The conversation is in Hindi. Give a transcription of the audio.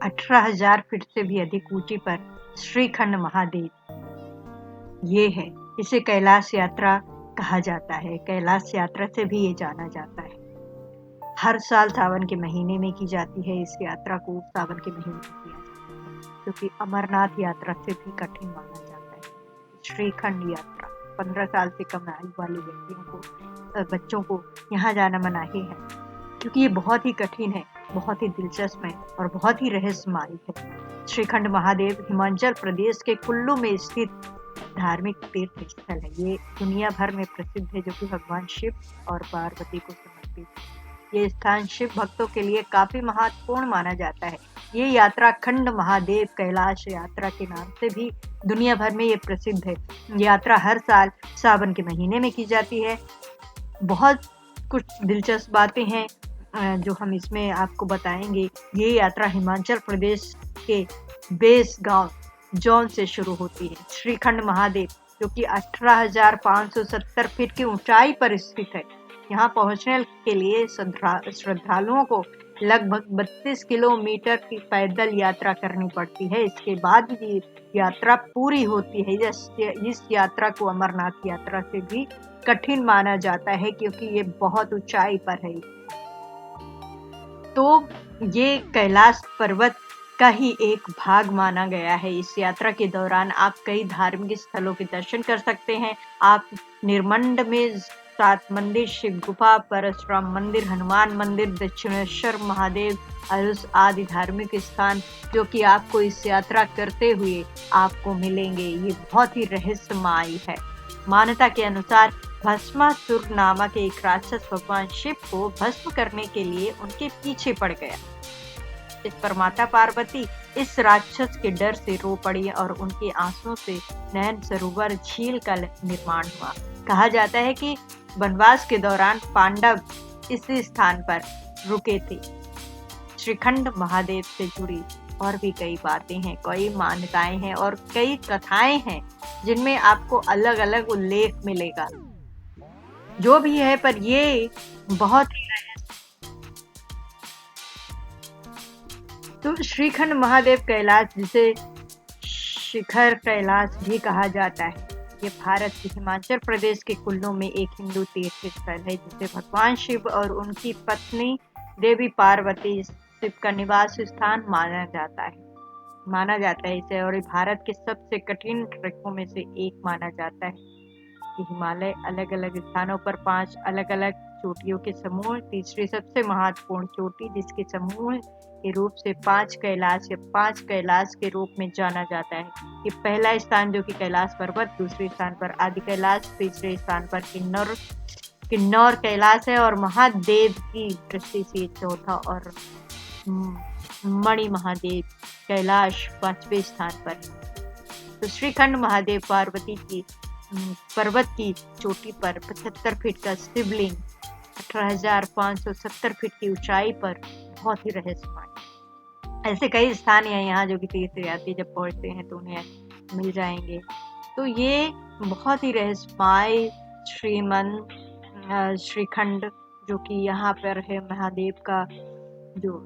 18,000 फीट से भी अधिक ऊंची पर श्रीखंड महादेव ये है। इसे कैलाश यात्रा कहा जाता है। कैलाश यात्रा से भी ये जाना जाता है। हर साल सावन के महीने में की जाती है। इस यात्रा को सावन के महीने में किया जाता है क्योंकि अमरनाथ यात्रा से भी कठिन माना जाता है। श्रीखंड यात्रा 15 साल से कम आयु वाले व्यक्तियों को, बच्चों को यहाँ जाना मनाही है क्योंकि ये बहुत ही कठिन है, बहुत ही दिलचस्प है और बहुत ही रहस्यमयी है। श्रीखंड महादेव हिमाचल प्रदेश के कुल्लू में स्थित धार्मिक तीर्थ स्थल है। ये दुनिया भर में प्रसिद्ध है, जो कि भगवान शिव और पार्वती को समर्पित है। ये स्थान शिव भक्तों के लिए काफी महत्वपूर्ण माना जाता है। ये यात्रा खंड महादेव कैलाश यात्रा के नाम से भी दुनिया भर में ये प्रसिद्ध है। यात्रा हर साल सावन के महीने में की जाती है। बहुत कुछ दिलचस्प बातें हैं जो हम इसमें आपको बताएंगे। ये यात्रा हिमाचल प्रदेश के बेस गांव जौन से शुरू होती है। श्रीखंड महादेव जो कि 18,570 फीट की ऊंचाई पर स्थित है। यहाँ पहुंचने के लिए श्रद्धालुओं को लगभग 32 किलोमीटर की पैदल यात्रा करनी पड़ती है। इसके बाद ये यात्रा पूरी होती है। इस यात्रा को अमरनाथ यात्रा से भी कठिन माना जाता है क्योंकि ये बहुत ऊंचाई पर है। तो ये कैलाश पर्वत का ही एक भाग माना गया है। इस यात्रा के दौरान आप कई धार्मिक स्थलों के दर्शन कर सकते हैं। आप निर्मंड में 7 मंदिर, शिव गुफा, परशुराम मंदिर, हनुमान मंदिर, दक्षिणेश्वर महादेव आदि धार्मिक स्थान जो कि आपको इस यात्रा करते हुए आपको मिलेंगे। ये बहुत ही रहस्यमयी है। मान्यता के अनुसार भस्मासुर नामक एक राक्षस भगवान शिव को भस्म करने के लिए उनके पीछे पड़ गया। इस पर माता पार्वती इस राक्षस के डर से रो पड़ी और उनके आंसुओं से नयन सरोवर झील का निर्माण हुआ। कहा जाता है कि वनवास के दौरान पांडव इसी स्थान पर रुके थे। श्रीखंड महादेव से जुड़ी और भी कई बातें हैं, कई मान्यताएं हैं और कई कथाएं हैं जिनमें आपको अलग अलग उल्लेख मिलेगा। जो भी है, पर ये बहुत ही तो श्रीखंड महादेव कैलाश, जिसे शिखर कैलाश भी कहा जाता है, ये भारत के हिमाचल प्रदेश के कुल्लू में एक हिंदू तीर्थ स्थल है जिसे भगवान शिव और उनकी पत्नी देवी पार्वती शिव का निवास स्थान माना जाता है इसे। और भारत के सबसे कठिन ट्रकों में से एक माना जाता है। कि हिमालय अलग अलग स्थानों पर 5 अलग अलग चोटियों के समूह, तीसरी सबसे महत्वपूर्ण चोटी जिसके समूह के रूप से 5 कैलाश या 5 कैलाश के रूप में जाना जाता है। ये पहला स्थान जो कि कैलाश पर्वत, दूसरे स्थान पर आदि कैलाश, तीसरे स्थान पर किन्नौर कैलाश है और महादेव की दृष्टि से चौथा और मणि महादेव कैलाश 5वें स्थान पर। तो श्रीखंड महादेव पार्वती की पर्वत की चोटी पर 75 फीट का शिवलिंग 18,570 फीट की ऊंचाई पर बहुत ही रहस्यमय। ऐसे कई स्थान हैं यहाँ जो कि तीर्थयात्री जब पहुंचते हैं तो उन्हें मिल जाएंगे। तो ये बहुत ही रहस्यमय श्रीखंड जो कि यहाँ पर है महादेव का जो